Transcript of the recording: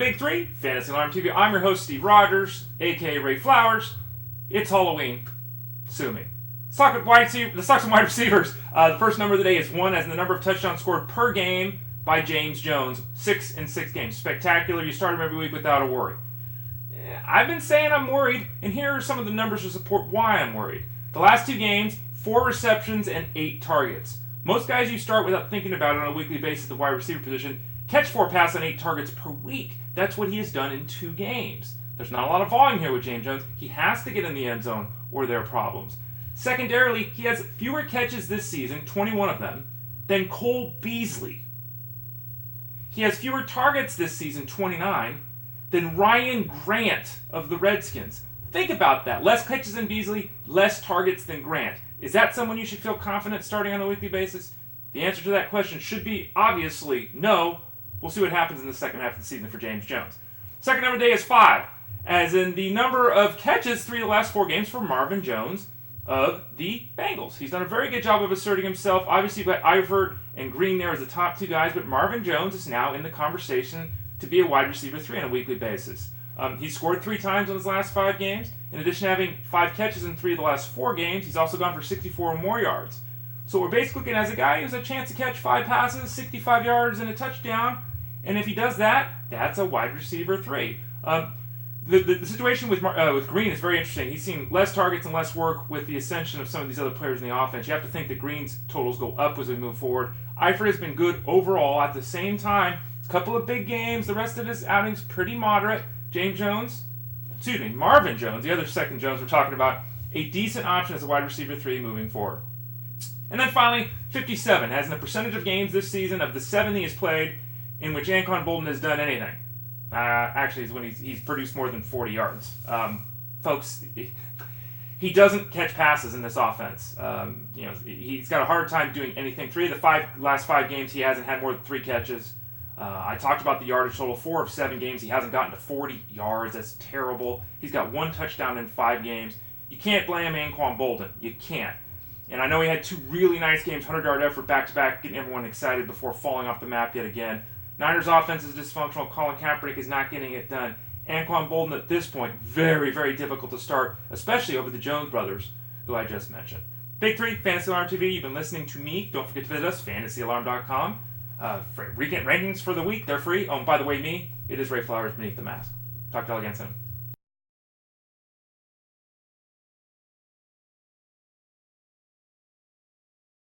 Big Three, Fantasy Alarm TV. I'm your host, Steve Rogers, a.k.a. Ray Flowers. It's Halloween. Sue me. Let's talk some wide receivers. The first number of the day is 1, as in the number of touchdowns scored per game by James Jones. 6 in 6 games. Spectacular. You start him every week without a worry. I've been saying I'm worried, and here are some of the numbers to support why I'm worried. The last 2 games, 4 receptions and 8 targets. Most guys you start without thinking about it on a weekly basis at the wide receiver position catch 4 passes on 8 targets per week. That's what he has done in 2 games. There's not a lot of volume here with James Jones. He has to get in the end zone or there are problems. Secondarily, he has fewer catches this season, 21 of them, than Cole Beasley. He has fewer targets this season, 29, than Ryan Grant of the Redskins. Think about that. Less catches than Beasley, less targets than Grant. Is that someone you should feel confident starting on a weekly basis? The answer to that question should be, obviously, no. We'll see what happens in the second half of the season for James Jones. Second number of the day is 5, as in the number of catches 3 of the last 4 games for Marvin Jones of the Bengals. He's done a very good job of asserting himself. Obviously, you've got Eifert and Green there as the top 2 guys, but Marvin Jones is now in the conversation to be a wide receiver 3 on a weekly basis. He scored 3 times in his last 5 games. In addition to having 5 catches in 3 of the last 4 games, he's also gone for 64 or more yards. So we're basically looking at as a guy who has a chance to catch 5 passes, 65 yards, and a touchdown. And if he does that, that's a wide receiver 3. The situation with Green is very interesting. He's seen less targets and less work with the ascension of some of these other players in the offense. You have to think that Green's totals go up as we move forward. Eifert has been good overall. At the same time, a couple of big games. The rest of his outings pretty moderate. Marvin Jones, the other second Jones we're talking about, a decent option as a wide receiver 3 moving forward. And then finally, 57, as in the percentage of games this season of the 7 he has played in which Boldin has done anything. Actually, is when he's produced more than 40 yards. Folks, he doesn't catch passes in this offense. He's got a hard time doing anything. 3 of the last 5 games, he hasn't had more than 3 catches. I talked about the yardage total. 4 of 7 games, he hasn't gotten to 40 yards. That's terrible. He's got 1 touchdown in 5 games. You can't blame Boldin. You can't. And I know he had 2 really nice games, 100-yard effort back-to-back, getting everyone excited before falling off the map yet again. Niners' offense is dysfunctional. Colin Kaepernick is not getting it done. Boldin at this point, very, very difficult to start, especially over the Jones brothers, who I just mentioned. Big Three, Fantasy Alarm TV. You've been listening to me. Don't forget to visit us, fantasyalarm.com. Weekend rankings for the week, they're free. Oh, and by the way, it is Ray Flowers beneath the mask. Talk to y'all again soon.